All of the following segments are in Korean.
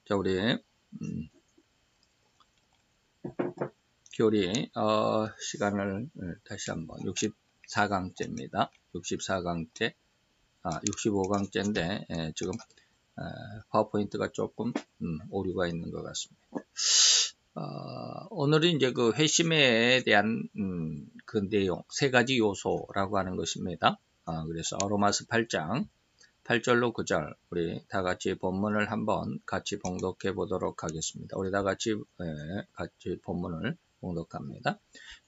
자, 우리 교리 시간을 다시 한번 64강째입니다. 64강째, 65강째인데 지금 파워포인트가 조금 오류가 있는 것 같습니다. 오늘은 이제 그 회심에 대한 그 내용, 세 가지 요소라고 하는 것입니다. 그래서 로마서 8장 8절로 9절 우리 다 같이 본문을 한번 같이 봉독해 보도록 하겠습니다. 우리 다 같이 본문을 봉독합니다.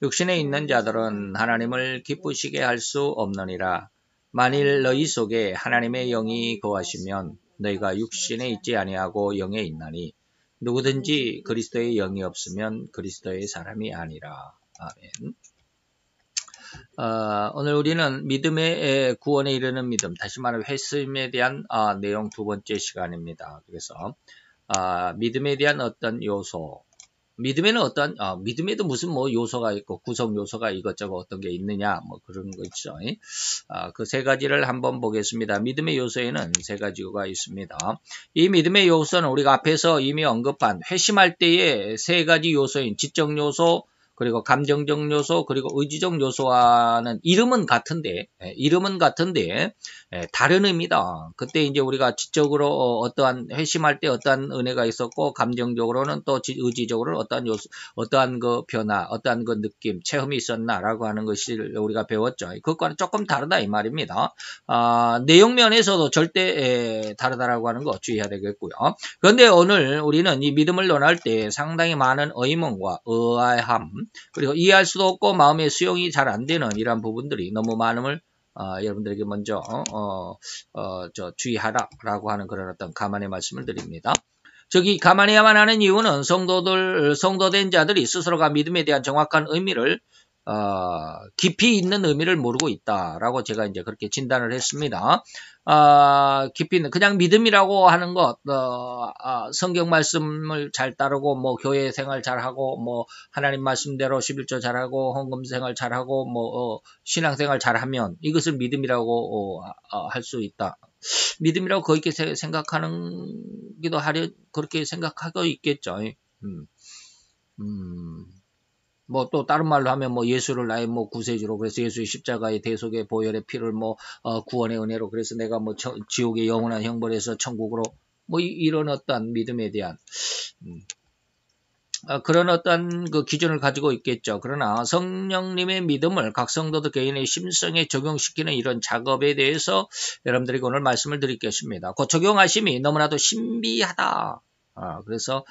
육신에 있는 자들은 하나님을 기쁘시게 할 수 없느니라. 만일 너희 속에 하나님의 영이 거하시면 너희가 육신에 있지 아니하고 영에 있나니 누구든지 그리스도의 영이 없으면 그리스도의 사람이 아니라. 아멘. 오늘 우리는 믿음의 구원에 이르는 믿음, 다시 말하면 회심에 대한 내용 두 번째 시간입니다. 그래서 믿음에 대한 어떤 요소, 믿음에는 믿음에도 무슨 요소가 있고 구성 요소가 이것저것 어떤 게 있느냐 그런 거 있죠. 그 세 가지를 한번 보겠습니다. 믿음의 요소에는 세 가지가 있습니다. 이 믿음의 요소는 우리가 앞에서 이미 언급한 회심할 때의 세 가지 요소인 지적 요소, 그리고 감정적 요소, 그리고 의지적 요소와는 이름은 같은데 다른 의미다. 그때 이제 우리가 지적으로 어떠한 회심할 때 어떠한 은혜가 있었고, 감정적으로는 또 의지적으로는 어떠한 요소, 어떠한 그 변화, 어떠한 그 느낌, 체험이 있었나라고 하는 것을 우리가 배웠죠. 그것과는 조금 다르다 이 말입니다. 내용 면에서도 절대 다르다라고 하는 거 주의해야 되겠고요. 그런데 오늘 우리는 이 믿음을 논할 때 상당히 많은 의문과 의아함, 그리고 이해할 수도 없고 마음의 수용이 잘 안 되는 이러한 부분들이 너무 많음을 여러분들에게 먼저 주의하라라고 하는 그런 어떤 감안의 말씀을 드립니다. 저기 감안해야만 하는 이유는 성도된 자들이 스스로가 믿음에 대한 정확한 의미를 깊이 있는 의미를 모르고 있다라고 제가 이제 그렇게 진단을 했습니다. 깊이 있는 그냥 믿음이라고 하는 것, 성경 말씀을 잘 따르고 교회 생활 잘하고 하나님 말씀대로 11조 잘하고 헌금 생활 잘하고 신앙 생활 잘하면 이것을 믿음이라고 할 수 있다. 믿음이라고 그렇게 생각하기도 하려 그렇게 생각하고 있겠죠. 또 다른 말로 하면 예수를 나의 구세주로, 그래서 예수의 십자가의 대속의 보혈의 피를 구원의 은혜로, 그래서 내가 지옥의 영원한 형벌에서 천국으로 이런 어떤 믿음에 대한 그런 어떤 그 기준을 가지고 있겠죠. 그러나 성령님의 믿음을 각 성도들 개인의 심성에 적용시키는 이런 작업에 대해서 여러분들에게 오늘 말씀을 드리겠습니다. 그 적용하심이 너무나도 신비하다. 그래서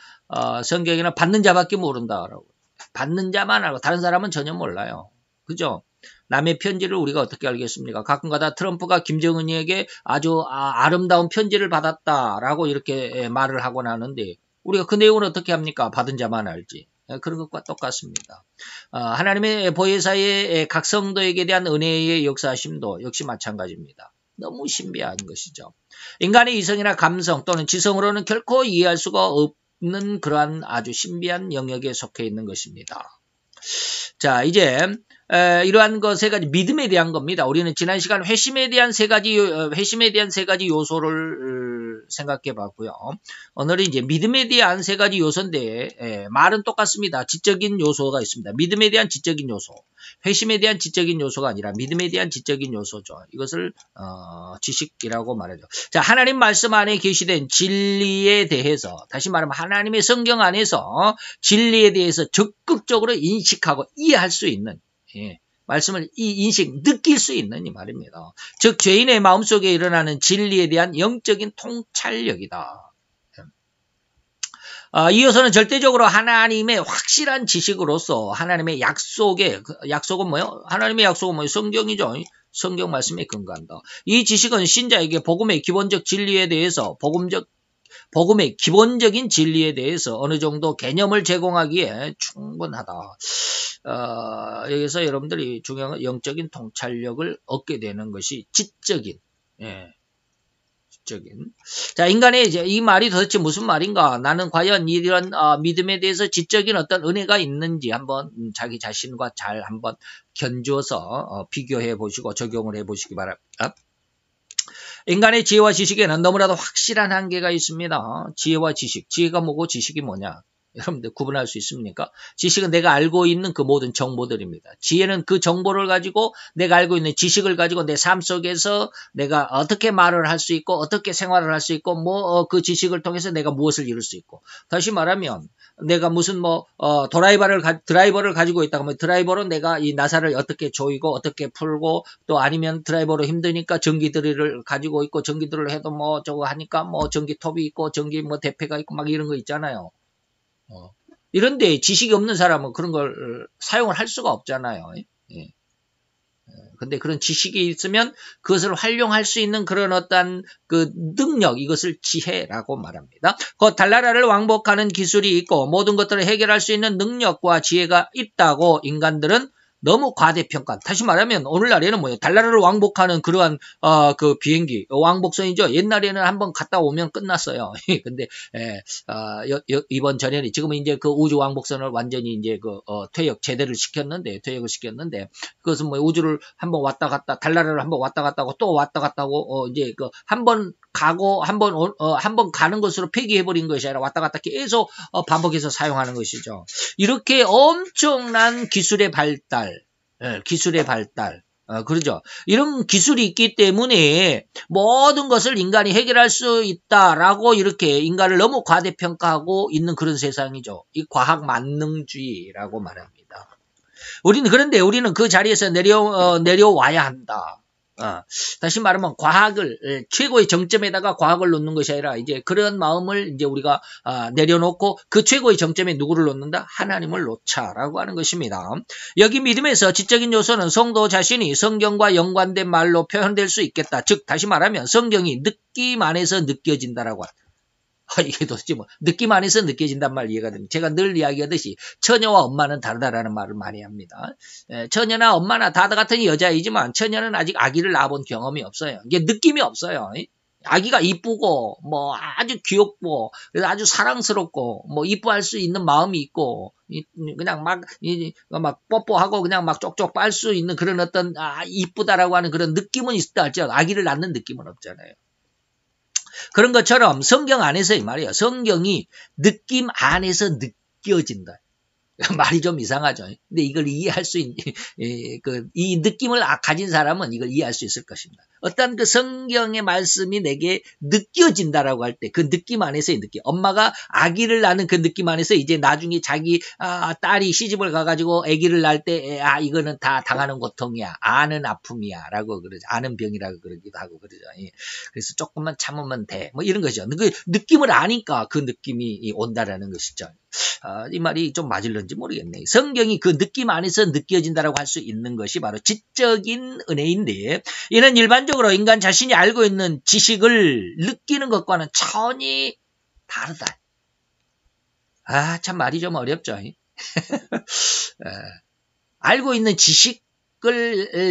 성경에는 받는 자밖에 모른다라고. 받는 자만 알고 다른 사람은 전혀 몰라요. 그죠? 남의 편지를 우리가 어떻게 알겠습니까? 가끔가다 트럼프가 김정은이에게 아주 아름다운 편지를 받았다라고 이렇게 말을 하곤 하는데 우리가 그 내용을 어떻게 합니까? 받은 자만 알지. 그런 것과 똑같습니다. 하나님의 보혜사의 각 성도에게 대한 은혜의 역사하심도 역시 마찬가지입니다. 너무 신비한 것이죠. 인간의 이성이나 감성 또는 지성으로는 결코 이해할 수가 없는 그러한 아주 신비한 영역에 속해 있는 것입니다. 자, 이제 이러한 세 가지 믿음에 대한 겁니다. 우리는 지난 시간 회심에 대한 세 가지 요소를 생각해 봤고요. 오늘은 이제 믿음에 대한 세 가지 요소인데 말은 똑같습니다. 지적인 요소가 있습니다. 믿음에 대한 지적인 요소, 회심에 대한 지적인 요소가 아니라 믿음에 대한 지적인 요소죠. 이것을 지식이라고 말하죠. 자, 하나님 말씀 안에 계시된 진리에 대해서, 다시 말하면 하나님의 성경 안에서 진리에 대해서 적극적으로 인식하고 이해할 수 있는 말씀을 느낄 수 있는 이 말입니다. 즉 죄인의 마음속에 일어나는 진리에 대한 영적인 통찰력이다. 이어서는 절대적으로 하나님의 확실한 지식으로서 하나님의 약속은 뭐예요? 하나님의 약속은 뭐예요? 성경이죠. 성경 말씀에 근거한다. 이 지식은 신자에게 복음의 기본적 진리에 대해서 복음의 기본적인 진리에 대해서 어느 정도 개념을 제공하기에 충분하다. 여기서 여러분들이 중요한 건 영적인 통찰력을 얻게 되는 것이 지적인. 자, 인간의 이제 이 말이 도대체 무슨 말인가? 나는 과연 이런 믿음에 대해서 지적인 어떤 은혜가 있는지 한번 자기 자신과 잘 한번 견주어서 비교해 보시고 적용을 해 보시기 바랍니다. 인간의 지혜와 지식에는 너무나도 확실한 한계가 있습니다. 지혜와 지식. 지혜가 뭐고 지식이 뭐냐? 여러분들 구분할 수 있습니까? 지식은 내가 알고 있는 그 모든 정보들입니다. 지혜는 그 정보를 가지고 내가 알고 있는 지식을 가지고 내 삶 속에서 내가 어떻게 말을 할 수 있고 어떻게 생활을 할 수 있고 그 지식을 통해서 내가 무엇을 이룰 수 있고 다시 말하면 내가 무슨 드라이버를 가지고 있다가 드라이버로 내가 이 나사를 어떻게 조이고 어떻게 풀고 또 아니면 드라이버로 힘드니까 전기드릴을 가지고 있고 전기드릴을 해도 저거 하니까 전기톱이 있고 전기 대패가 있고 막 이런 거 있잖아요. 이런데 지식이 없는 사람은 그런 걸 사용을 할 수가 없잖아요. 예. 근데 그런 지식이 있으면 그것을 활용할 수 있는 그런 어떤 그 능력, 이것을 지혜라고 말합니다. 그 달나라를 왕복하는 기술이 있고 모든 것들을 해결할 수 있는 능력과 지혜가 있다고 인간들은 너무 과대평가. 다시 말하면 오늘날에는 뭐예요? 달나라를 왕복하는 그러한 그 비행기 왕복선이죠. 옛날에는 한번 갔다 오면 끝났어요. 근데 이번 전에는 지금은 이제 그 우주 왕복선을 완전히 이제 퇴역을 시켰는데 그것은 우주를 한번 왔다 갔다 달나라를 한번 왔다 갔다 하고 또 왔다 갔다 하고 이제 한번 가고 한번 가는 것으로 폐기해버린 것이 아니라 왔다 갔다 계속 반복해서 사용하는 것이죠. 이렇게 엄청난 기술의 발달, 그러죠. 이런 기술이 있기 때문에 모든 것을 인간이 해결할 수 있다라고 이렇게 인간을 너무 과대평가하고 있는 그런 세상이죠. 이 과학 만능주의라고 말합니다. 그런데 우리는 그 자리에서 내려와야 한다. 다시 말하면 과학을 최고의 정점에다가 과학을 놓는 것이 아니라 이제 그런 마음을 이제 우리가 내려놓고 그 최고의 정점에 누구를 놓는다? 하나님을 놓자라고 하는 것입니다. 여기 믿음에서 지적인 요소는 성도 자신이 성경과 연관된 말로 표현될 수 있겠다. 즉 다시 말하면 성경이 느낌 안에서 느껴진다라고 합니다. 이게 도대체 느낌 안에서 느껴진단 말 이해가 됩니다. 제가 늘 이야기하듯이 처녀와 엄마는 다르다라는 말을 많이 합니다. 처녀나 엄마나 다 같은 여자이지만 처녀는 아직 아기를 낳아본 경험이 없어요. 이게 느낌이 없어요. 아기가 이쁘고 아주 귀엽고 그래서 아주 사랑스럽고 이뻐할 수 있는 마음이 있고 그냥 막 뽀뽀하고 그냥 막 쪽쪽 빨 수 있는 그런 어떤 이쁘다라고 하는 그런 느낌은 있다 할지라도 아기를 낳는 느낌은 없잖아요. 그런 것처럼 성경 안에서 이 말이에요. 성경이 느낌 안에서 느껴진다. 말이 좀 이상하죠. 근데 이걸 이해할 수 있는, 이 느낌을 가진 사람은 이걸 이해할 수 있을 것입니다. 어떤 그 성경의 말씀이 내게 느껴진다라고 할 때 그 느낌 안에서의 느낌. 엄마가 아기를 낳는 그 느낌 안에서 이제 나중에 자기 딸이 시집을 가가지고 아기를 낳을 때 이거는 다 당하는 고통이야. 아는 아픔이야. 라고 그러죠. 아는 병이라고 그러기도 하고 그러죠. 그래서 조금만 참으면 돼. 이런 거죠. 그 느낌을 아니까 그 느낌이 온다라는 것이죠. 이 말이 좀 맞을런지 모르겠네. 성경이 그 느낌 안에서 느껴진다라고 할 수 있는 것이 바로 지적인 은혜인데 이는 일반적으로 인간 자신이 알고 있는 지식을 느끼는 것과는 차원이 다르다. 참 말이 좀 어렵죠. 알고 있는 지식을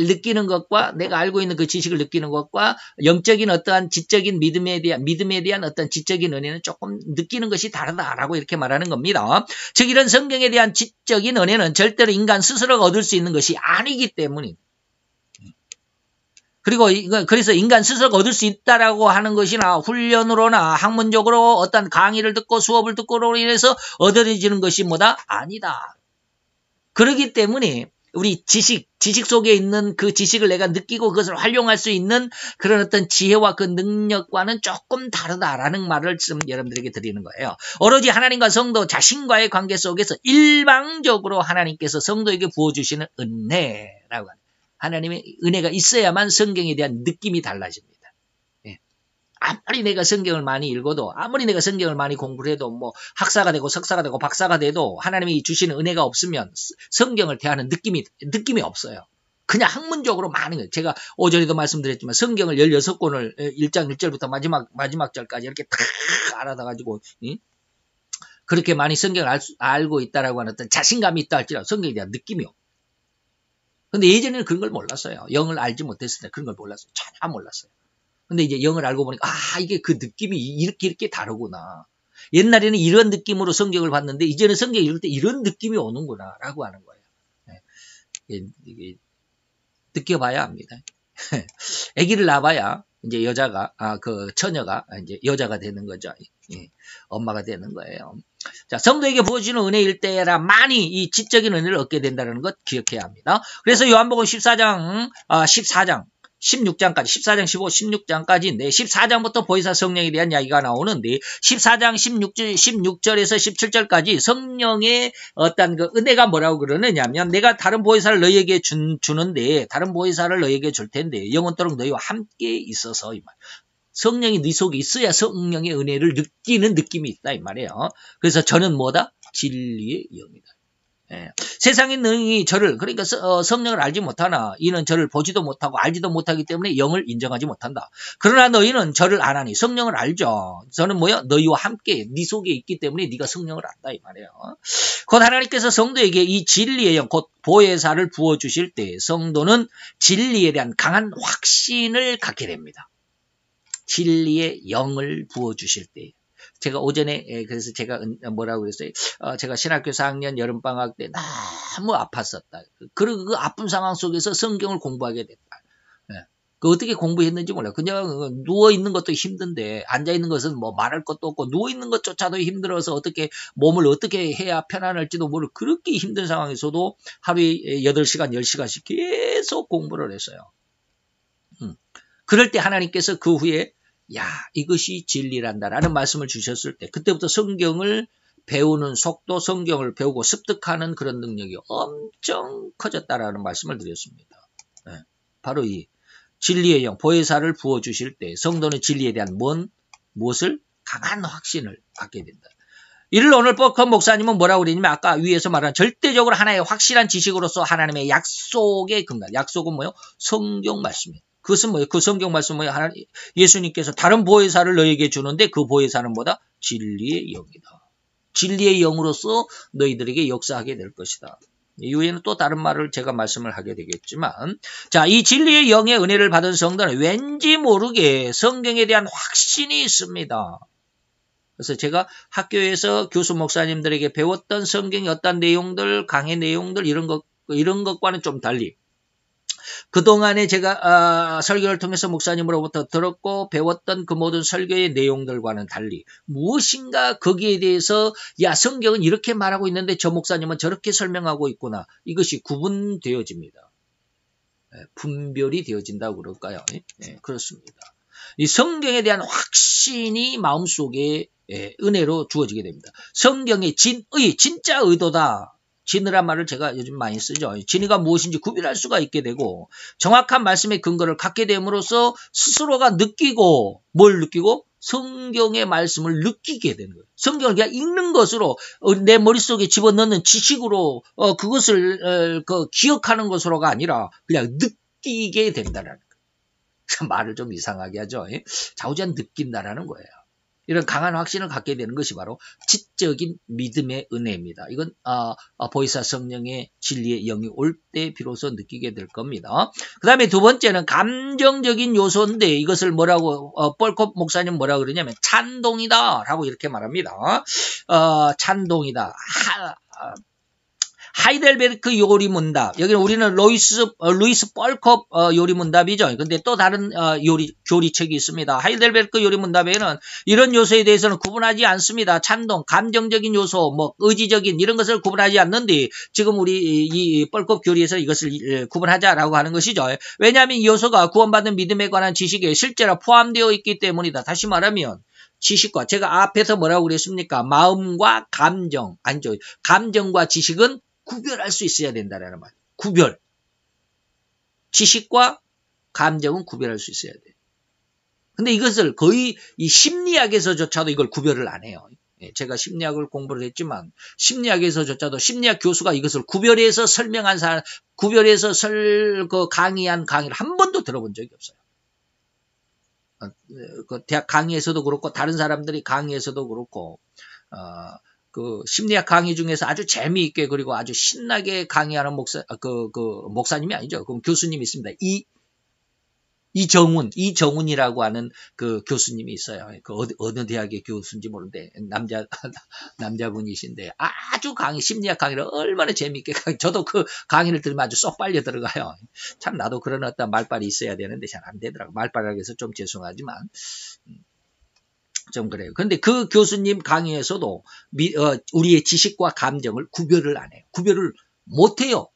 느끼는 것과 내가 알고 있는 그 지식을 느끼는 것과 영적인 어떠한 지적인 믿음에 대한 어떤 지적인 은혜는 조금 느끼는 것이 다르다라고 이렇게 말하는 겁니다. 즉 이런 성경에 대한 지적인 은혜는 절대로 인간 스스로가 얻을 수 있는 것이 아니기 때문입니다. 그리고 그래서 인간 스스로가 얻을 수 있다라고 하는 것이나 훈련으로나 학문적으로 어떤 강의를 듣고 수업을 듣고로 인해서 얻어지는 것이 뭐다? 아니다. 그렇기 때문에 우리 지식 속에 있는 그 지식을 내가 느끼고 그것을 활용할 수 있는 그런 어떤 지혜와 그 능력과는 조금 다르다라는 말을 지금 여러분들에게 드리는 거예요. 오로지 하나님과 성도 자신과의 관계 속에서 일방적으로 하나님께서 성도에게 부어주시는 은혜라고 합니다. 하나님의 은혜가 있어야만 성경에 대한 느낌이 달라집니다. 아무리 내가 성경을 많이 읽어도 아무리 내가 성경을 많이 공부를 해도 학사가 되고 석사가 되고 박사가 돼도 하나님이 주시는 은혜가 없으면 성경을 대하는 느낌이 없어요. 그냥 학문적으로 많은 거예요. 제가 오전에도 말씀드렸지만 성경을 16권을 1장 1절부터 마지막 절까지 이렇게 다 알아다가지고 그렇게 많이 성경을 알고 있다라고 하는 어떤 자신감이 있다 할지라도 성경에 대한 느낌이 없어요. 근데 예전에는 그런 걸 몰랐어요. 영을 알지 못했을 때 그런 걸 몰랐어요. 전혀 몰랐어요. 근데 이제 영을 알고 보니까 이게 그 느낌이 이렇게 다르구나. 옛날에는 이런 느낌으로 성경을 봤는데 이제는 성경 읽을 때 이런 느낌이 오는구나 라고 하는 거예요. 이게 느껴봐야 합니다. 아기를 낳아봐야 이제 여자가 그 처녀가 이제 여자가 되는 거죠. 예, 엄마가 되는 거예요. 자, 성도에게 부어주는 은혜일 때라 많이 이 지적인 은혜를 얻게 된다는 것 기억해야 합니다. 그래서 요한복음 14장 16장까지 14장 15, 16장까지인데 14장부터 보혜사 성령에 대한 이야기가 나오는데 14장 16절에서 17절까지 성령의 어떤 그 은혜가 뭐라고 그러느냐면 내가 다른 보혜사를 너희에게 주는데 다른 보혜사를 너희에게 줄 텐데 영원토록 너희와 함께 있어서 이 말. 성령이 네 속에 있어야 성령의 은혜를 느끼는 느낌이 있다 이 말이에요. 그래서 저는 뭐다? 진리의 영이다. 예. 세상의 능히 저를 그러니까 성령을 알지 못하나 이는 저를 보지도 못하고 알지도 못하기 때문에 영을 인정하지 못한다. 그러나 너희는 저를 아나니 성령을 알죠. 저는 뭐야? 너희와 함께 네 속에 있기 때문에 네가 성령을 안다 이 말이에요. 곧 하나님께서 성도에게 이 진리의 영, 곧 보혜사를 부어주실 때 성도는 진리에 대한 강한 확신을 갖게 됩니다. 진리의 영을 부어주실 때. 제가 오전에 그래서 제가 뭐라고 그랬어요? 제가 신학교 4학년 여름방학 때 너무 아팠었다. 그리고 그 아픈 상황 속에서 성경을 공부하게 됐다. 그 어떻게 공부했는지 몰라요. 그냥 누워있는 것도 힘든데 앉아있는 것은 뭐 말할 것도 없고 누워있는 것조차도 힘들어서 어떻게 몸을 어떻게 해야 편안할지도 모르고 그렇게 힘든 상황에서도 하루에 8시간, 10시간씩 계속 공부를 했어요. 그럴 때 하나님께서 그 후에 야, 이것이 진리란다라는 말씀을 주셨을 때 그때부터 성경을 배우는 속도, 성경을 배우고 습득하는 그런 능력이 엄청 커졌다라는 말씀을 드렸습니다. 네, 바로 이 진리의 영, 보혜사를 부어주실 때 성도는 진리에 대한 무엇을? 강한 확신을 갖게 된다. 이를 오늘 뻘컵 목사님은 뭐라고 그러냐면 아까 위에서 말한 절대적으로 하나의 확실한 지식으로서 하나님의 약속의 근간. 약속은 뭐예요? 성경 말씀이에요. 그것은 뭐예요? 그 성경 말씀은 뭐예요? 예수님께서 다른 보혜사를 너에게 주는데 그 보혜사는 뭐다? 진리의 영이다. 진리의 영으로서 너희들에게 역사하게 될 것이다. 이후에는 또 다른 말을 제가 말씀을 하게 되겠지만 자, 이 진리의 영의 은혜를 받은 성도는 왠지 모르게 성경에 대한 확신이 있습니다. 그래서 제가 학교에서 교수 목사님들에게 배웠던 성경의 어떤 내용들, 강의 내용들 이런 것과는 좀 달리 그동안에 제가 설교를 통해서 목사님으로부터 들었고 배웠던 그 모든 설교의 내용들과는 달리 무엇인가 거기에 대해서 야, 성경은 이렇게 말하고 있는데 저 목사님은 저렇게 설명하고 있구나. 이것이 구분되어집니다. 분별이 되어진다고 그럴까요? 네, 그렇습니다. 이 성경에 대한 확신이 마음속에 은혜로 주어지게 됩니다. 성경의 진짜 의도다. 진의란 말을 제가 요즘 많이 쓰죠. 진의가 무엇인지 구별할 수가 있게 되고 정확한 말씀의 근거를 갖게 됨으로써 스스로가 느끼고 뭘 느끼고? 성경의 말씀을 느끼게 되는 거예요. 성경을 그냥 읽는 것으로 내 머릿속에 집어넣는 지식으로 그것을 기억하는 것으로가 아니라 그냥 느끼게 된다는 거예요. 말을 좀 이상하게 하죠. 좌우지간 느낀다라는 거예요. 이런 강한 확신을 갖게 되는 것이 바로 지적인 믿음의 은혜입니다. 이건 보혜사 성령의 진리의 영이 올 때 비로소 느끼게 될 겁니다. 그 다음에 두 번째는 감정적인 요소인데 이것을 뭐라고 뻘컵 목사님 뭐라고 그러냐면 찬동이다 라고 이렇게 말합니다. 찬동이다. 하이델베르크 요리문답. 여기는 우리는 루이스 뻘컵 요리문답이죠. 근데 또 다른 교리책이 있습니다. 하이델베르크 요리문답에는 이런 요소에 대해서는 구분하지 않습니다. 찬동, 감정적인 요소, 뭐 의지적인 이런 것을 구분하지 않는데 지금 우리 이 뻘컵 교리에서 이것을 구분하자라고 하는 것이죠. 왜냐하면 이 요소가 구원받은 믿음에 관한 지식에 실제로 포함되어 있기 때문이다. 다시 말하면 지식과 제가 앞에서 뭐라고 그랬습니까? 마음과 감정, 아니죠. 감정과 지식은 구별할 수 있어야 된다는 말. 구별. 지식과 감정은 구별할 수 있어야 돼요. 근데 이것을 거의 이 심리학에서조차도 이걸 구별을 안 해요. 제가 심리학을 공부를 했지만 심리학에서조차도 심리학 교수가 이것을 구별해서 설명한 사람, 구별해서 강의한 강의를 한 번도 들어본 적이 없어요. 그 대학 강의에서도 그렇고 다른 사람들이 강의에서도 그렇고 그 심리학 강의 중에서 아주 재미있게 그리고 아주 신나게 강의하는 목사님이 아니죠. 그럼 교수님이 있습니다. 이정훈이라고 하는 그 교수님이 있어요. 그 어느 대학의 교수인지 모르는데 남자분이신데 아주 심리학 강의를 얼마나 재밌게 저도 그 강의를 들으면 아주 쏙 빨려 들어가요. 참 나도 그런 어떤 말빨이 있어야 되는데 잘 안 되더라고. 말빨이라고 해서 좀 죄송하지만 좀 그래요. 근데 그 교수님 강의에서도 우리의 지식과 감정을 구별을 안 해요. 구별을 못 해요.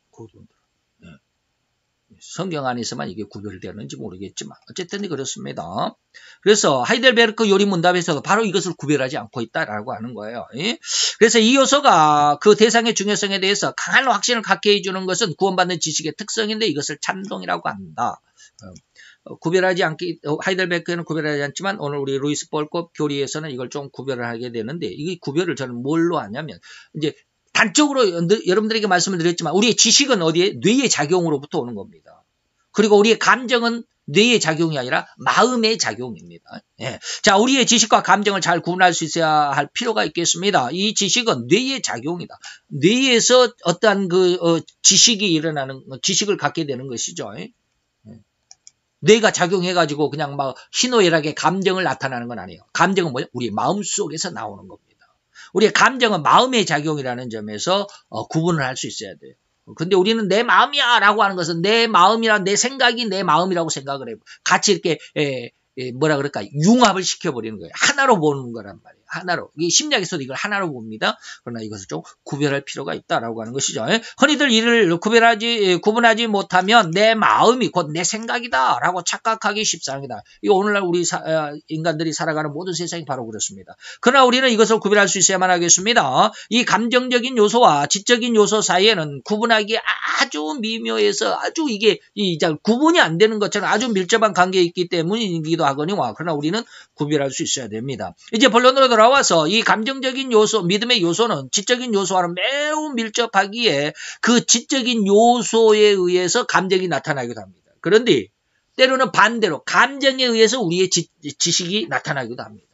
성경 안에서만 이게 구별되는지 모르겠지만 어쨌든 그렇습니다. 그래서 하이델베르크 요리문답에서도 바로 이것을 구별하지 않고 있다라고 하는 거예요. 그래서 이 요소가 그 대상의 중요성에 대해서 강한 확신을 갖게 해주는 것은 구원받는 지식의 특성인데 이것을 찬동이라고 한다. 하이델베르크는 구별하지 않지만 오늘 우리 루이스 볼콥 교리에서는 이걸 좀 구별을 하게 되는데 이 구별을 저는 뭘로 하냐면 이제 단적으로 여러분들에게 말씀을 드렸지만 우리의 지식은 어디에? 뇌의 작용으로부터 오는 겁니다. 그리고 우리의 감정은 뇌의 작용이 아니라 마음의 작용입니다. 예. 자, 우리의 지식과 감정을 잘 구분할 수 있어야 할 필요가 있겠습니다. 이 지식은 뇌의 작용이다. 뇌에서 어떠한 지식이 일어나는, 지식을 갖게 되는 것이죠. 예. 뇌가 작용해가지고 그냥 막 희노애락의 감정을 나타나는 건 아니에요. 감정은 뭐예요? 우리 마음 속에서 나오는 겁니다. 우리의 감정은 마음의 작용이라는 점에서 구분을 할 수 있어야 돼요. 근데 우리는 내 마음이야 라고 하는 것은 내 마음이라 내 생각이 내 마음이라고 생각을 해요. 같이 이렇게 뭐라 그럴까 융합을 시켜버리는 거예요. 하나로 보는 거란 말이에요. 하나로. 이 심리학에서도 이걸 하나로 봅니다. 그러나 이것을 좀 구별할 필요가 있다라고 하는 것이죠. 흔히들 이를 구분하지 못하면 내 마음이 곧 내 생각이다 라고 착각하기 십상이다. 이거 오늘날 우리 인간들이 살아가는 모든 세상이 바로 그렇습니다. 그러나 우리는 이것을 구별할 수 있어야만 하겠습니다. 이 감정적인 요소와 지적인 요소 사이에는 구분하기 아주 미묘해서 아주 이게 구분이 안 되는 것처럼 아주 밀접한 관계에 있기 때문이기도 하거니와 그러나 우리는 구별할 수 있어야 됩니다. 이제 본론으로 돌아와서 이 감정적인 요소, 믿음의 요소는 지적인 요소와는 매우 밀접하기에 그 지적인 요소에 의해서 감정이 나타나기도 합니다. 그런데 때로는 반대로 감정에 의해서 우리의 지식이 나타나기도 합니다.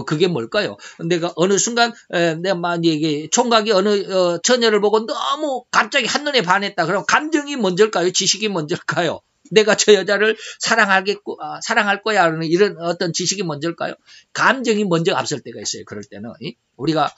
그게 뭘까요? 내가 어느 순간 내가 만약에 총각이 어느 처녀를 보고 너무 갑자기 한눈에 반했다. 그럼 감정이 먼저일까요? 지식이 먼저일까요? 내가 저 여자를 사랑할 거야 하는 이런 어떤 지식이 먼저일까요? 감정이 먼저 앞설 때가 있어요. 그럴 때는 우리가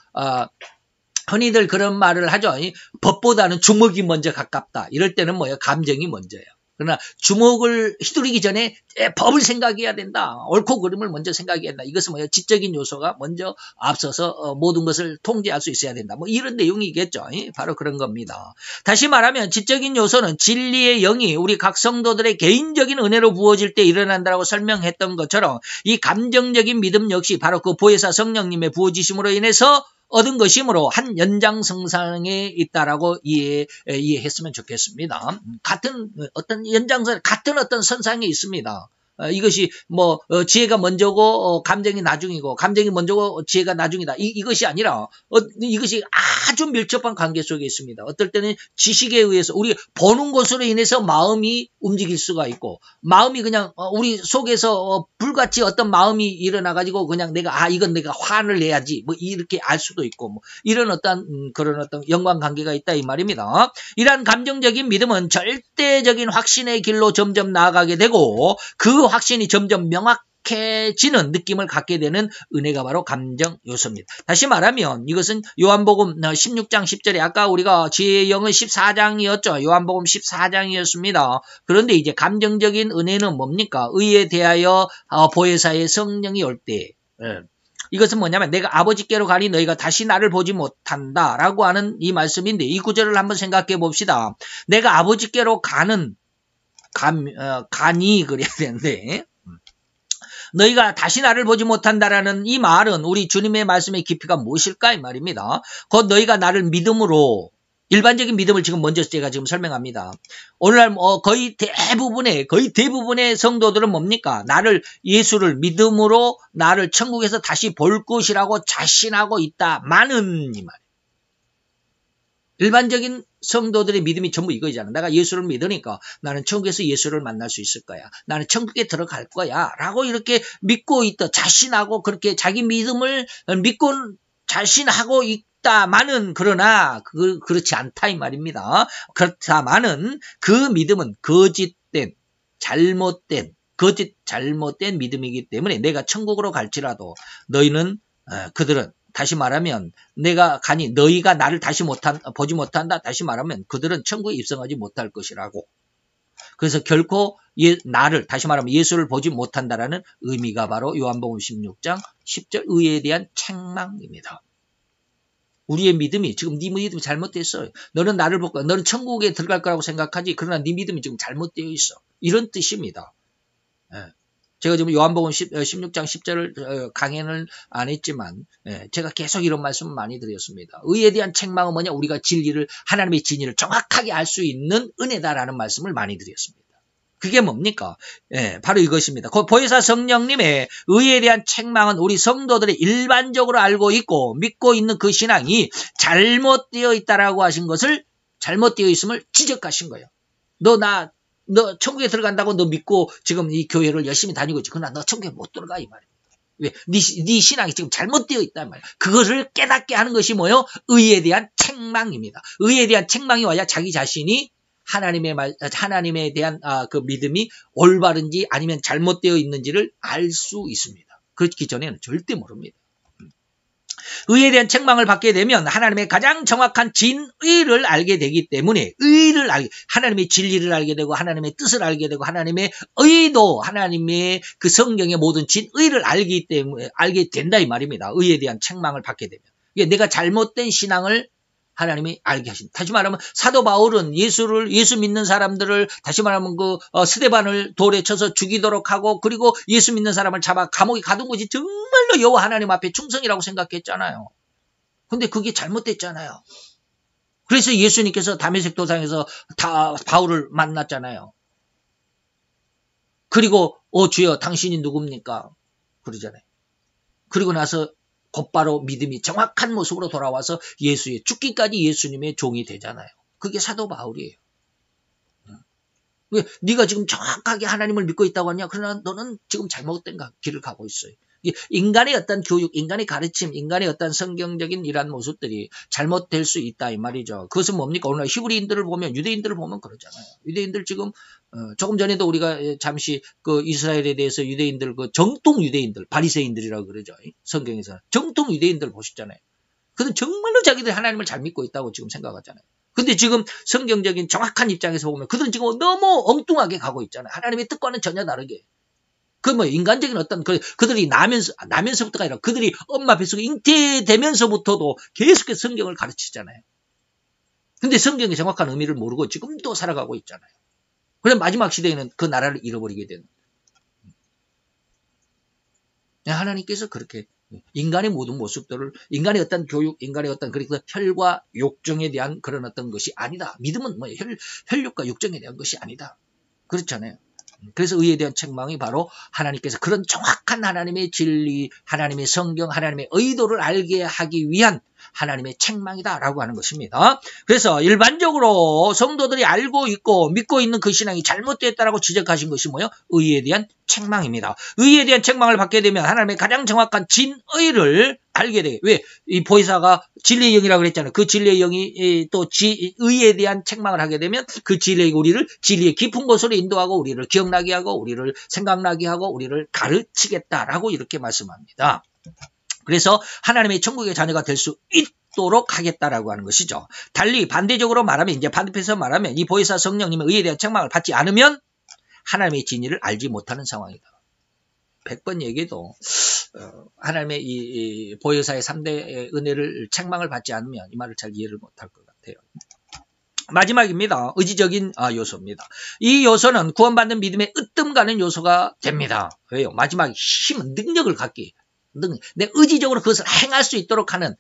흔히들 그런 말을 하죠. 법보다는 주먹이 먼저 가깝다. 이럴 때는 뭐예요? 감정이 먼저예요. 그러나 주먹을 휘두르기 전에 법을 생각해야 된다. 옳고 그름을 먼저 생각해야 된다. 이것은 뭐예요? 지적인 요소가 먼저 앞서서 모든 것을 통제할 수 있어야 된다. 뭐 이런 내용이겠죠. 바로 그런 겁니다. 다시 말하면 지적인 요소는 진리의 영이 우리 각 성도들의 개인적인 은혜로 부어질 때 일어난다고 설명했던 것처럼 이 감정적인 믿음 역시 바로 그 보혜사 성령님의 부어지심으로 인해서 얻은 것이므로 한 연장선상에 있다라고 이해했으면 좋겠습니다. 같은 어떤 연장선, 같은 어떤 선상에 있습니다. 이것이 뭐 지혜가 먼저고 감정이 나중이고 감정이 먼저고 지혜가 나중이다. 이것이 아니라 이것이 아주 밀접한 관계 속에 있습니다. 어떨 때는 지식에 의해서 우리 보는 것으로 인해서 마음이 움직일 수가 있고 마음이 그냥 우리 속에서 불같이 어떤 마음이 일어나가지고 그냥 이건 내가 화를 내야지 뭐 이렇게 알 수도 있고 뭐 이런 그런 어떤 연관관계가 있다 이 말입니다. 이러한 감정적인 믿음은 절대적인 확신의 길로 점점 나아가게 되고 그 확신이 점점 명확해지는 느낌을 갖게 되는 은혜가 바로 감정 요소입니다. 다시 말하면 이것은 요한복음 16장 10절에 아까 우리가 지혜의 영은 14장이었죠. 요한복음 14장이었습니다. 그런데 이제 감정적인 은혜는 뭡니까? 의에 대하여 보혜사의 성령이 올 때 이것은 뭐냐면 내가 아버지께로 가니 너희가 다시 나를 보지 못한다 라고 하는 이 말씀인데 이 구절을 한번 생각해 봅시다. 내가 아버지께로 가니 그래야 되는데 너희가 다시 나를 보지 못한다라는 이 말은 우리 주님의 말씀의 깊이가 무엇일까 이 말입니다. 곧 너희가 나를 믿음으로 일반적인 믿음을 지금 먼저 제가 지금 설명합니다. 오늘날 거의 대부분의 성도들은 뭡니까? 예수를 믿음으로 나를 천국에서 다시 볼 것이라고 자신하고 있다마는 이 말. 일반적인 성도들의 믿음이 전부 이거잖아. 내가 예수를 믿으니까 나는 천국에서 예수를 만날 수 있을 거야. 나는 천국에 들어갈 거야. 라고 이렇게 믿고 있다. 자신하고 그렇게 자기 믿음을 믿고 자신하고 있다마는 그러나 그렇지 않다 이 말입니다. 그렇다마는 그 믿음은 거짓된 잘못된 거짓 잘못된 믿음이기 때문에 내가 천국으로 갈지라도 너희는 그들은 다시 말하면 내가 가니 너희가 나를 다시 보지 못한다. 다시 말하면 그들은 천국에 입성하지 못할 것이라고. 그래서 결코 나를 다시 말하면 예수를 보지 못한다라는 의미가 바로 요한복음 16장 10절 의에 대한 책망입니다. 우리의 믿음이 지금 네 믿음이 잘못됐어요. 너는 나를 볼 거야. 너는 천국에 들어갈 거라고 생각하지. 그러나 네 믿음이 지금 잘못되어 있어. 이런 뜻입니다. 제가 지금 요한복음 16장 10절을 강연을 안 했지만 제가 계속 이런 말씀을 많이 드렸습니다. 의에 대한 책망은 뭐냐? 우리가 진리를 하나님의 진리를 정확하게 알 수 있는 은혜다라는 말씀을 많이 드렸습니다. 그게 뭡니까? 바로 이것입니다. 보혜사 성령님의 의에 대한 책망은 우리 성도들이 일반적으로 알고 있고 믿고 있는 그 신앙이 잘못되어 있다라고 하신 것을 잘못되어 있음을 지적하신 거예요. 너 천국에 들어간다고 너 믿고 지금 이 교회를 열심히 다니고 있지. 그러나 너 천국에 못 들어가 이 말입니다. 왜? 네 신앙이 지금 잘못되어 있다 이 말이에요. 그것을 깨닫게 하는 것이 뭐예요? 의에 대한 책망입니다. 의에 대한 책망이 와야 자기 자신이 하나님에 대한 그 믿음이 올바른지 아니면 잘못되어 있는지를 알 수 있습니다. 그렇기 전에는 절대 모릅니다. 의에 대한 책망을 받게 되면 하나님의 가장 정확한 진의를 알게 되기 때문에 하나님의 진리를 알게 되고 하나님의 뜻을 알게 되고 하나님의 의도, 하나님의 그 성경의 모든 진의를 알게 된다 이 말입니다. 의에 대한 책망을 받게 되면. 내가 잘못된 신앙을 하나님이 알게 하신다. 다시 말하면 사도 바울은 예수 믿는 사람들을 다시 말하면 스데반을 돌에 쳐서 죽이도록 하고 그리고 예수 믿는 사람을 잡아 감옥에 가둔 것이 정말로 여호와 하나님 앞에 충성이라고 생각했잖아요. 근데 그게 잘못됐잖아요. 그래서 예수님께서 다메섹 도상에서 바울을 만났잖아요. 그리고 주여 당신이 누굽니까? 그러잖아요. 그리고 나서 곧바로 믿음이 정확한 모습으로 돌아와서 죽기까지 예수님의 종이 되잖아요. 그게 사도 바울이에요. 왜? 네가 지금 정확하게 하나님을 믿고 있다고 하냐? 그러나 너는 지금 잘못된 길을 가고 있어요. 인간의 어떤 교육, 인간의 가르침, 인간의 어떤 성경적인 이러한 모습들이 잘못될 수 있다 이 말이죠. 그것은 뭡니까? 오늘 히브리인들을 보면 유대인들을 보면 그러잖아요. 유대인들 지금 조금 전에도 우리가 잠시 그 이스라엘에 대해서 유대인들 정통 유대인들 바리새인들이라고 그러죠. 성경에서 정통 유대인들 보셨잖아요. 그는 정말로 자기들 하나님을 잘 믿고 있다고 지금 생각하잖아요. 근데 지금 성경적인 정확한 입장에서 보면 그들은 지금 너무 엉뚱하게 가고 있잖아요. 하나님의 뜻과는 전혀 다르게. 인간적인 어떤 그들이 나면서부터가 아니라 그들이 엄마 뱃속에 잉태되면서부터도 계속해서 성경을 가르치잖아요. 근데 성경의 정확한 의미를 모르고 지금도 살아가고 있잖아요. 그래서 마지막 시대에는 그 나라를 잃어버리게 되는. 하나님께서 그렇게 인간의 모든 모습들을 인간의 어떤 교육, 인간의 어떤 그리고 혈과 욕정에 대한 그런 어떤 것이 아니다. 믿음은 혈육과 욕정에 대한 것이 아니다. 그렇잖아요. 그래서 의에 대한 책망이 바로 하나님께서 그런 정확한 하나님의 진리, 하나님의 성경, 하나님의 의도를 알게 하기 위한 하나님의 책망이다라고 하는 것입니다. 그래서 일반적으로 성도들이 알고 있고 믿고 있는 그 신앙이 잘못됐다라고 지적하신 것이 뭐예요? 의에 대한 책망입니다. 의에 대한 책망을 받게 되면 하나님의 가장 정확한 진의를 알게 되게. 왜? 이 보혜사가 진리의 영이라고 그랬잖아요. 그 진리의 영이 또 의에 대한 책망을 하게 되면 그 우리를 진리의 깊은 곳으로 인도하고 우리를 기억나게 하고 우리를 생각나게 하고 우리를 가르치겠다라고 이렇게 말씀합니다. 그래서 하나님의 천국의 자녀가 될 수 있도록 하겠다라고 하는 것이죠. 달리 반대적으로 말하면 이제 반대편에서 말하면 이 보혜사 성령님의 의에 대한 책망을 받지 않으면 하나님의 진리를 알지 못하는 상황이다. 100번 얘기해도 하나님의 이 보혜사의 3대 은혜를 책망을 받지 않으면 이 말을 잘 이해를 못할 것 같아요. 마지막입니다. 의지적인 요소입니다. 이 요소는 구원받는 믿음의 으뜸가는 요소가 됩니다. 왜요? 마지막 힘은 능력을 갖기. 내 의지적으로 그것을 행할 수 있도록 하는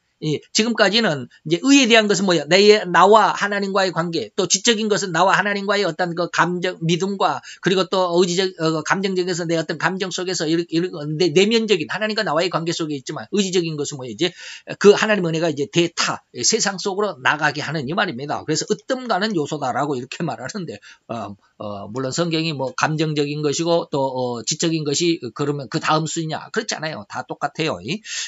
지금까지는 이제 의에 대한 것은 뭐야? 나와 하나님과의 관계, 또 지적인 것은 나와 하나님과의 어떤 그 감정, 믿음과 그리고 또 의지적, 감정적에서 내 어떤 감정 속에서 내면적인 하나님과 나와의 관계 속에 있지만 의지적인 것은 뭐야? 이제 그 하나님 은혜가 이제 세상 속으로 나가게 하는 이 말입니다. 그래서 으뜸가는 요소다라고 이렇게 말하는데, 물론 성경이 뭐 감정적인 것이고 또 지적인 것이 그러면 그 다음 순위냐? 그렇지 않아요. 다 똑같아요.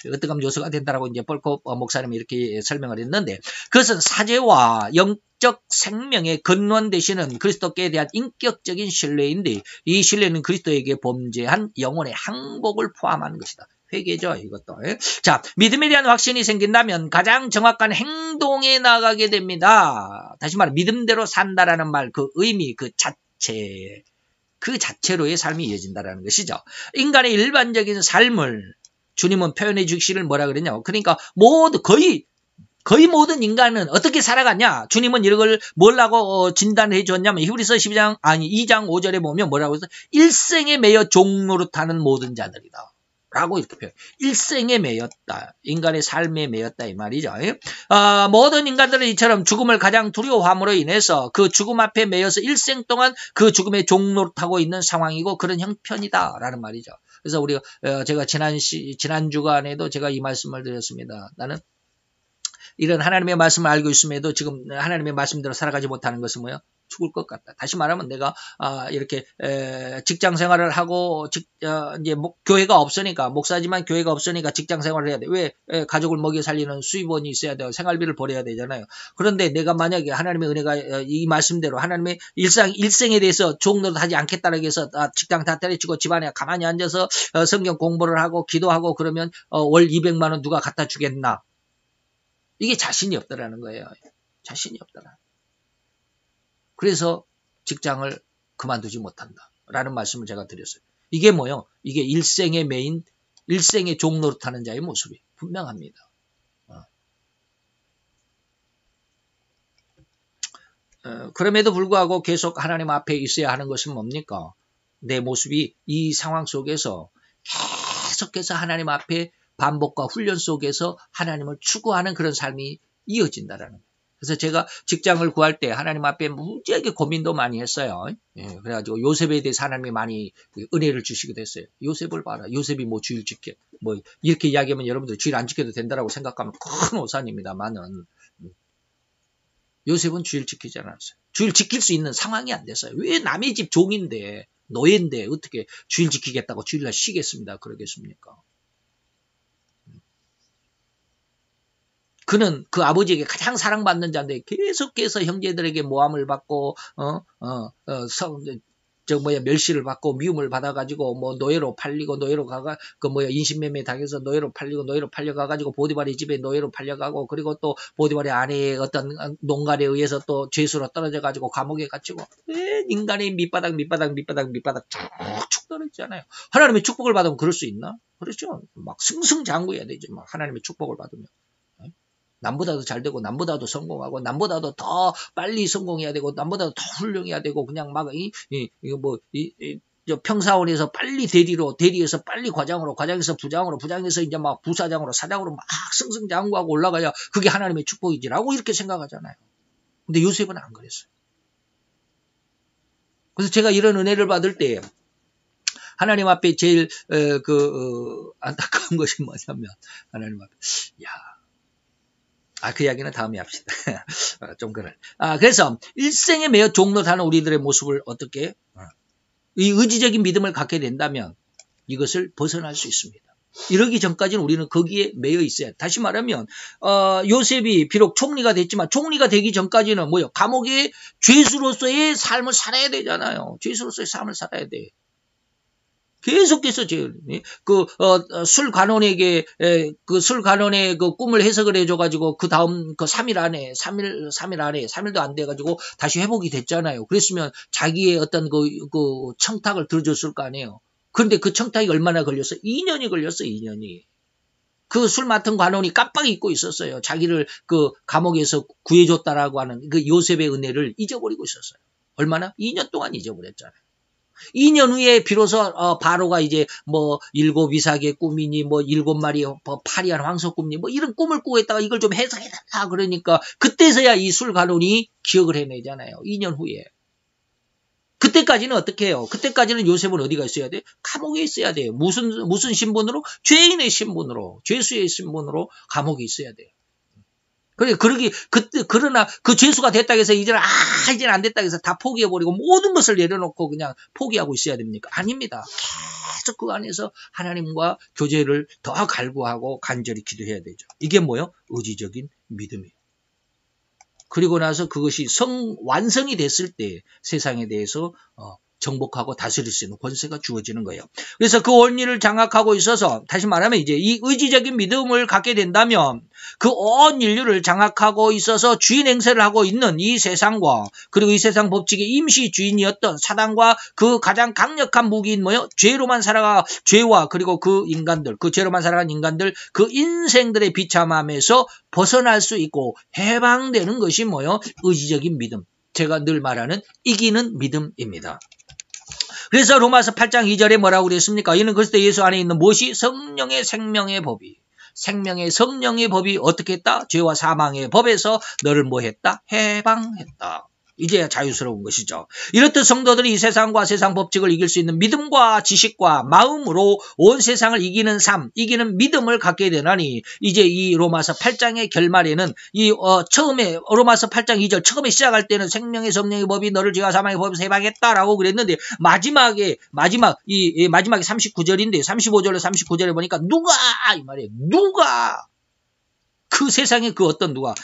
으뜸감 요소가 된다라고 이제 뻘컥 목사님이 이렇게 설명을 했는데 그것은 사죄와 영적 생명의 근원 되시는 그리스도께 대한 인격적인 신뢰인데 이 신뢰는 그리스도에게 범죄한 영혼의 항복을 포함하는 것이다. 회개죠, 이것도. 자, 믿음에 대한 확신이 생긴다면 가장 정확한 행동에 나가게 됩니다. 다시 말해 믿음대로 산다라는 말, 그 의미, 그 자체로의 삶이 이어진다라는 것이죠. 인간의 일반적인 삶을 주님은 표현해 주시기를 뭐라 그랬냐? 그러니까 거의 모든 인간은 어떻게 살아갔냐? 주님은 이걸 뭐라고 진단해 줬냐면 히브리서 2장 5절에 보면 뭐라고 해서 일생에 매여 종노릇하는 모든 자들이다. 라고 이렇게 표현. 일생에 매였다. 인간의 삶에 매였다 이 말이죠. 모든 인간들은 이처럼 죽음을 가장 두려워함으로 인해서 그 죽음 앞에 매여서 일생 동안 그 죽음의 종노릇하고 있는 상황이고 그런 형편이다라는 말이죠. 그래서 제가 지난 주간에도 제가 이 말씀을 드렸습니다. 나는 이런 하나님의 말씀을 알고 있음에도 지금 하나님의 말씀대로 살아가지 못하는 것은 뭐예요? 죽을 것 같다. 다시 말하면 내가 이렇게 직장 생활을 하고 이제 교회가 없으니까 목사지만 교회가 없으니까 직장 생활을 해야 돼. 왜? 가족을 먹여 살리는 수입원이 있어야 돼요. 생활비를 벌어야 되잖아요. 그런데 내가 만약에 하나님의 은혜가 이 말씀대로 하나님의 일생에 대해서 종노릇하지 않겠다라고 해서 직장 다 때려치고 집안에 가만히 앉아서 성경 공부를 하고 기도하고 그러면 월 200만 원 누가 갖다 주겠나? 이게 자신이 없다라는 거예요. 자신이 없다라. 그래서 직장을 그만두지 못한다라는 말씀을 제가 드렸어요. 이게 뭐요? 이게 일생의 매인, 일생의 종노릇하는 자의 모습이 분명합니다. 그럼에도 불구하고 계속 하나님 앞에 있어야 하는 것은 뭡니까? 내 모습이 이 상황 속에서 계속해서 하나님 앞에 반복과 훈련 속에서 하나님을 추구하는 그런 삶이 이어진다라는 거예요. 그래서 제가 직장을 구할 때 하나님 앞에 무지하게 고민도 많이 했어요. 그래가지고 요셉에 대해서 하나님이 많이 은혜를 주시기도 했어요. 요셉을 봐라. 요셉이 뭐 주일 지켜. 뭐 이렇게 이야기하면 여러분들 주일 안 지켜도 된다라고 생각하면 큰 오산입니다만은 요셉은 주일 지키지 않았어요. 주일 지킬 수 있는 상황이 안 됐어요. 왜 남의 집 종인데 노예인데 어떻게 주일 지키겠다고 주일날 쉬겠습니다. 그러겠습니까? 그는 그 아버지에게 가장 사랑받는 자인데 계속해서 형제들에게 모함을 받고 멸시를 받고 미움을 받아가지고 뭐 노예로 팔리고 노예로 가가 인신매매 당해서 노예로 팔리고 노예로 팔려가가지고 보디발의 집에 노예로 팔려가고 그리고 또 보디발의 아내의 어떤 농간에 의해서 또 죄수로 떨어져가지고 감옥에 갇히고 인간의 밑바닥 쭉쭉 떨어지잖아요. 하나님의 축복을 받으면 그럴 수 있나? 그렇죠. 막 승승장구해야 되죠. 막 하나님의 축복을 받으면. 남보다도 잘 되고 남보다도 성공하고 남보다도 더 빨리 성공해야 되고 남보다도 더 훌륭해야 되고 그냥 막 평사원에서 빨리 대리에서 빨리 과장으로 과장에서 부장으로 부장에서 이제 막 부사장으로 사장으로 막 승승장구하고 올라가야 그게 하나님의 축복이지라고 이렇게 생각하잖아요. 근데 요셉은 안 그랬어요. 그래서 제가 이런 은혜를 받을 때 하나님 앞에 제일 안타까운 것이 뭐냐면 하나님 앞에 그 이야기는 다음에 합시다. 좀 그래. 그래서 일생에 매여 종노릇하는 우리들의 모습을 어떻게 이 의지적인 믿음을 갖게 된다면 이것을 벗어날 수 있습니다. 이러기 전까지는 우리는 거기에 매여 있어야 돼. 다시 말하면 요셉이 비록 총리가 됐지만 총리가 되기 전까지는 뭐요? 감옥의 죄수로서의 삶을 살아야 되잖아요. 죄수로서의 삶을 살아야 돼. 계속해서 술 관원의 그 꿈을 해석을 해줘가지고 그 다음 그 3일 안에 3일도 안 돼가지고 다시 회복이 됐잖아요. 그랬으면 자기의 어떤 그 청탁을 들어줬을 거 아니에요. 그런데 그 청탁이 얼마나 걸렸어? 2년이 걸렸어. 2년이. 그 술 맡은 관원이 깜빡 잊고 있었어요. 자기를 그 감옥에서 구해줬다라고 하는 그 요셉의 은혜를 잊어버리고 있었어요. 얼마나? 2년 동안 잊어버렸잖아요. 2년 후에 비로소 바로가 이제 뭐 7 이삭의 꿈이니 뭐 7마리 파리한 황소 꿈니 뭐 이런 꿈을 꾸고 있다가 이걸 좀 해석해달라 그러니까 그때서야 이 술 관원이 기억을 해내잖아요. 2년 후에. 그때까지는 어떻게 해요? 그때까지는 요셉은 어디가 있어야 돼? 감옥에 있어야 돼요. 무슨 신분으로? 죄인의 신분으로, 죄수의 신분으로 감옥에 있어야 돼요. 그러나 그 죄수가 됐다고 해서 이제는 안 됐다고 해서 다 포기해버리고 모든 것을 내려놓고 그냥 포기하고 있어야 됩니까? 아닙니다. 계속 그 안에서 하나님과 교제를 더 갈구하고 간절히 기도해야 되죠. 이게 뭐요? 의지적인 믿음이에요. 그리고 나서 그것이 완성이 됐을 때 세상에 대해서 정복하고 다스릴 수 있는 권세가 주어지는 거예요. 그래서 그 원리를 장악하고 있어서 다시 말하면 이제 이 의지적인 믿음을 갖게 된다면 그 온 인류를 장악하고 있어서 주인 행세를 하고 있는 이 세상과 그리고 이 세상 법칙의 임시 주인이었던 사단과 그 가장 강력한 무기인 뭐요? 죄와 그리고 그 죄로만 살아간 인간들 그 인생들의 비참함에서 벗어날 수 있고 해방되는 것이 뭐요? 의지적인 믿음. 제가 늘 말하는 이기는 믿음입니다. 그래서 로마서 8장 2절에 뭐라고 그랬습니까? 이는 그리스도 예수 안에 있는 무엇이? 성령의 생명의 법이. 생명의 성령의 법이 어떻게 했다? 죄와 사망의 법에서 너를 뭐 했다? 해방했다. 이제야 자유스러운 것이죠. 이렇듯 성도들이 이 세상과 세상 법칙을 이길 수 있는 믿음과 지식과 마음으로 온 세상을 이기는 삶, 이기는 믿음을 갖게 되나니 이제 이 로마서 8장의 결말에는 처음에 로마서 8장 2절 처음에 시작할 때는 생명의 성령의 법이 너를 죄와 사망의 법에서 해방했다라고 그랬는데 마지막에 39절인데 35절로 39절에 보니까 누가 이 말이에요. 누가 그 세상에 그 어떤 누가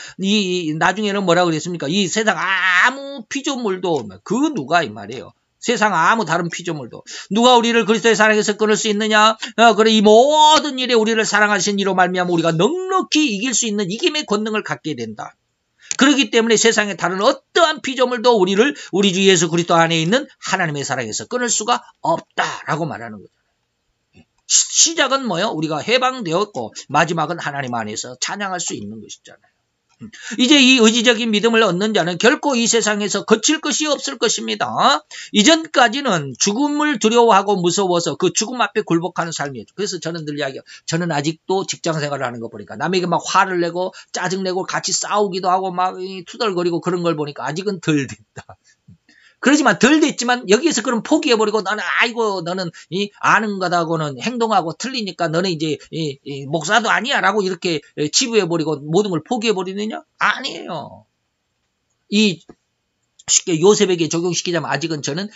나중에는 뭐라고 그랬습니까? 이 세상 아무 피조물도 그 누가 이 말이에요. 세상 아무 다른 피조물도 누가 우리를 그리스도의 사랑에서 끊을 수 있느냐? 그래 이 모든 일에 우리를 사랑하신 이로 말미암아 우리가 넉넉히 이길 수 있는 이김의 권능을 갖게 된다. 그렇기 때문에 세상에 다른 어떠한 피조물도 우리 주 예수 그리스도 안에 있는 하나님의 사랑에서 끊을 수가 없다라고 말하는 거죠. 시작은 뭐요? 우리가 해방되었고 마지막은 하나님 안에서 찬양할 수 있는 것이잖아요. 이제 이 의지적인 믿음을 얻는 자는 결코 이 세상에서 거칠 것이 없을 것입니다. 이전까지는 죽음을 두려워하고 무서워서 그 죽음 앞에 굴복하는 삶이었죠. 그래서 저는 늘 이야기해요. 저는 아직도 직장 생활을 하는 거 보니까 남에게 막 화를 내고 짜증내고 같이 싸우기도 하고 막 투덜거리고 그런 걸 보니까 아직은 덜 됐다. 그러지만 덜 됐지만 여기에서 그럼 포기해버리고 너는 아는 거다고는 행동하고 틀리니까 너는 이제 목사도 아니야 라고 이렇게 치부해버리고 모든 걸 포기해버리느냐? 아니에요. 쉽게 요셉에게 적용시키자면 아직은 저는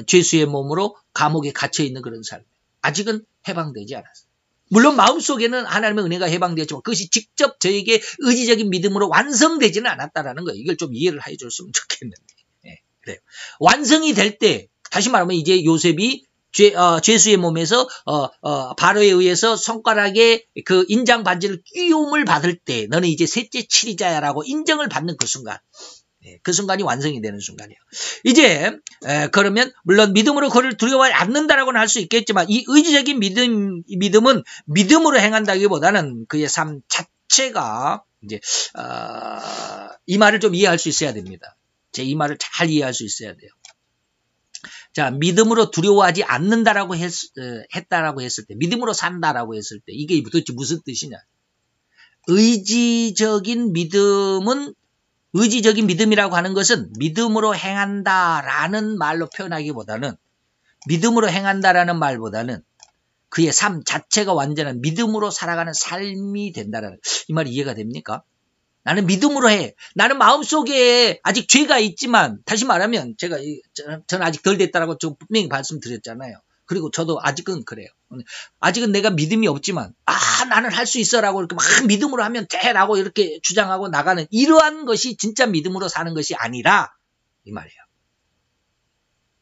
죄수의 몸으로 감옥에 갇혀있는 그런 삶. 아직은 해방되지 않았어요. 물론 마음속에는 하나님의 은혜가 해방되었지만 그것이 직접 저에게 의지적인 믿음으로 완성되지는 않았다라는 거예요. 이걸 좀 이해를 해줬으면 좋겠는데. 그래요. 완성이 될 때 다시 말하면 이제 요셉이 죄수의 몸에서 바로에 의해서 손가락에 그 인장 반지를 끼움을 받을 때 너는 이제 셋째 치리자야라고 인정을 받는 그 순간. 그 순간이 완성이 되는 순간이에요. 이제 그러면 물론 믿음으로 그를 두려워하지 않는다라고는 할 수 있겠지만 이 의지적인 믿음은 믿음으로 행한다기보다는 그의 삶 자체가 이제 이 말을 좀 이해할 수 있어야 됩니다. 제 이 말을 잘 이해할 수 있어야 돼요. 자, 믿음으로 두려워하지 않는다라고 했다라고 했을 때, 믿음으로 산다라고 했을 때, 이게 도대체 무슨 뜻이냐? 의지적인 믿음이라고 하는 것은 믿음으로 행한다라는 말로 표현하기보다는, 믿음으로 행한다라는 말보다는 그의 삶 자체가 완전한 믿음으로 살아가는 삶이 된다라는, 이 말이 이해가 됩니까? 나는 믿음으로 해. 나는 마음속에 아직 죄가 있지만 다시 말하면 저는 아직 덜 됐다라고 좀 분명히 말씀드렸잖아요. 그리고 저도 아직은 그래요. 아직은 내가 믿음이 없지만 나는 할 수 있어라고 이렇게 막 믿음으로 하면 돼라고 이렇게 주장하고 나가는 이러한 것이 진짜 믿음으로 사는 것이 아니라 이 말이에요.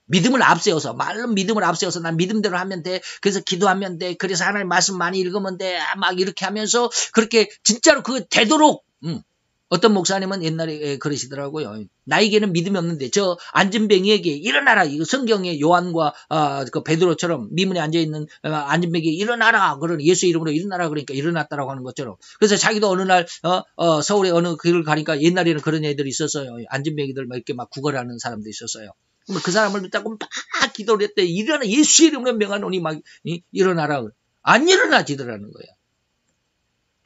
믿음을 앞세워서 난 믿음대로 하면 돼. 그래서 기도하면 돼. 그래서 하나님 말씀 많이 읽으면 돼. 막 이렇게 하면서 그렇게 진짜로 그거 되도록 어떤 목사님은 옛날에 그러시더라고요. 나에게는 믿음이 없는데 저 안진뱅이에게 일어나라. 이거 성경의 요한과 그 베드로처럼 미문에 앉아있는 안진뱅이에게 일어나라. 그러니 예수 이름으로 일어나라. 그러니까 일어났다라고 하는 것처럼. 그래서 자기도 어느 날 서울에 어느 길을 가니까 옛날에는 그런 애들이 있었어요. 안진뱅이들 막 이렇게 막 구걸하는 사람도 있었어요. 그 사람을 붙잡고 막 기도를 했대. 일어나 예수 이름으로 명하노니 막 일어나라. 안 일어나지더라는 거야.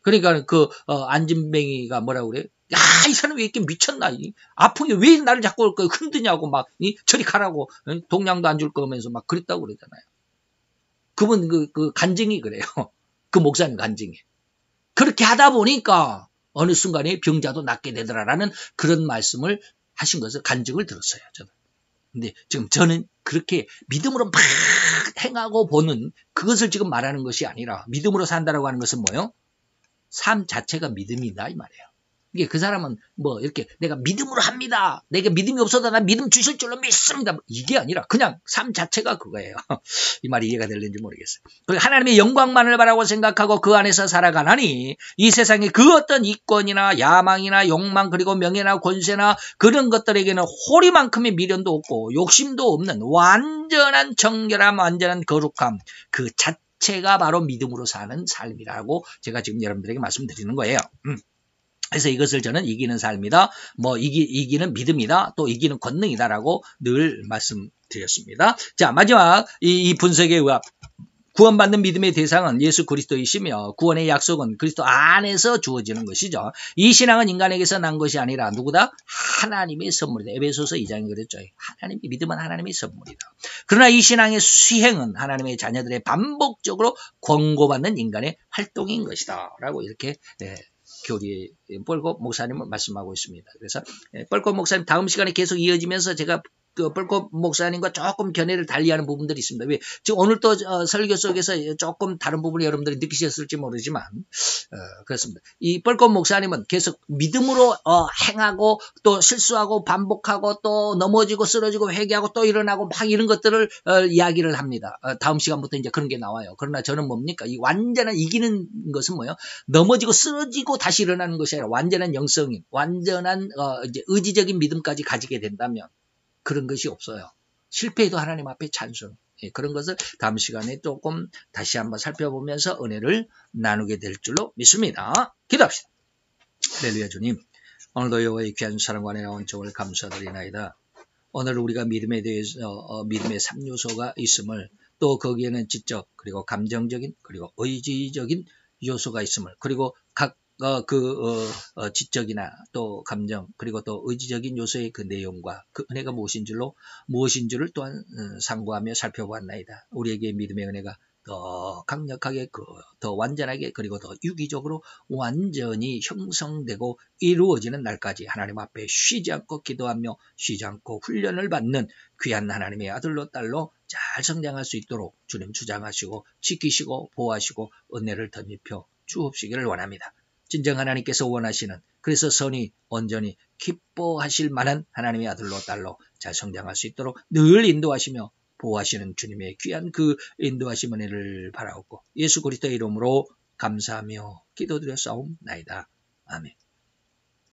그러니까 안진뱅이가 뭐라고 그래요? 야, 이 사람이 왜 이렇게 미쳤나? 아프게 왜 나를 자꾸 흔드냐고 막 저리 가라고 동량도 안 줄 거면서 막 그랬다고 그러잖아요. 그분 그 간증이 그래요. 그 목사님 간증이. 그렇게 하다 보니까 어느 순간에 병자도 낫게 되더라라는 그런 말씀을 하신 것을 간증을 들었어요. 저는. 근데 지금 저는 그렇게 믿음으로 막 행하고 보는 그것을 지금 말하는 것이 아니라 믿음으로 산다라고 하는 것은 뭐예요? 삶 자체가 믿음이다 이 말이에요. 이게 그 사람은 뭐 이렇게 내가 믿음으로 합니다. 내가 믿음이 없어도 난 믿음 주실 줄로 믿습니다. 이게 아니라 그냥 삶 자체가 그거예요. 이 말이 이해가 될는지 모르겠어요. 그리고 하나님의 영광만을 바라고 생각하고 그 안에서 살아가나니 이 세상에 그 어떤 이권이나 야망이나 욕망 그리고 명예나 권세나 그런 것들에게는 호리만큼의 미련도 없고 욕심도 없는 완전한 정결함, 완전한 거룩함 그 자체가 바로 믿음으로 사는 삶이라고 제가 지금 여러분들에게 말씀드리는 거예요. 그래서 이것을 저는 이기는 삶이다, 뭐 이기는 믿음이다, 또 이기는 권능이다라고 늘 말씀드렸습니다. 자, 마지막 이 분석에 의한 구원받는 믿음의 대상은 예수 그리스도이시며 구원의 약속은 그리스도 안에서 주어지는 것이죠. 이 신앙은 인간에게서 난 것이 아니라 누구다? 하나님의 선물이다. 에베소서 2장에 그랬죠. 하나님의 믿음은 하나님의 선물이다. 그러나 이 신앙의 수행은 하나님의 자녀들의 반복적으로 권고받는 인간의 활동인 것이다. 라고 이렇게 교리 뻘곶 목사님은 말씀하고 있습니다. 그래서 뻘곶 목사님 다음 시간에 계속 이어지면서 제가 그 뻘곶 목사님과 조금 견해를 달리하는 부분들이 있습니다. 왜 지금 오늘 또 설교 속에서 조금 다른 부분을 여러분들이 느끼셨을지 모르지만 그렇습니다. 이 뻘곶 목사님은 계속 믿음으로 행하고 또 실수하고 반복하고 또 넘어지고 쓰러지고 회개하고 또 일어나고 막 이런 것들을 이야기를 합니다. 다음 시간부터 이제 그런 게 나와요. 그러나 저는 뭡니까? 이 완전한 이기는 것은 뭐예요? 넘어지고 쓰러지고 다시 일어나는 것이 아니라 완전한 영성인, 완전한 이제 의지적인 믿음까지 가지게 된다면 그런 것이 없어요. 실패해도 하나님 앞에 찬송. 그런 것을 다음 시간에 조금 다시 한번 살펴보면서 은혜를 나누게 될 줄로 믿습니다. 기도합시다. 할렐루야 주님. 오늘도 여호와의 귀한 사랑과 은혜와 은총을 감사드리나이다. 오늘 우리가 믿음에 대해서 믿음의 3요소가 있음을 또 거기에는 지적 그리고 감정적인 그리고 의지적인 요소가 있음을 그리고 각 지적이나 또 감정 그리고 또 의지적인 요소의 그 내용과 그 은혜가 무엇인 줄을 또한 상고하며 살펴보았나이다. 우리에게 믿음의 은혜가 더 강력하게 더 완전하게 그리고 더 유기적으로 완전히 형성되고 이루어지는 날까지 하나님 앞에 쉬지 않고 기도하며 쉬지 않고 훈련을 받는 귀한 하나님의 아들로 딸로 잘 성장할 수 있도록 주님 주장하시고 지키시고 보호하시고 은혜를 덧입혀 주옵시기를 원합니다. 진정 하나님께서 원하시는 그래서 선이 온전히 기뻐하실 만한 하나님의 아들로 딸로 잘 성장할 수 있도록 늘 인도하시며 보호하시는 주님의 귀한 그 인도하심 은혜를 바라옵고 예수 그리스도의 이름으로 감사하며 기도드렸사옵나이다. 아멘.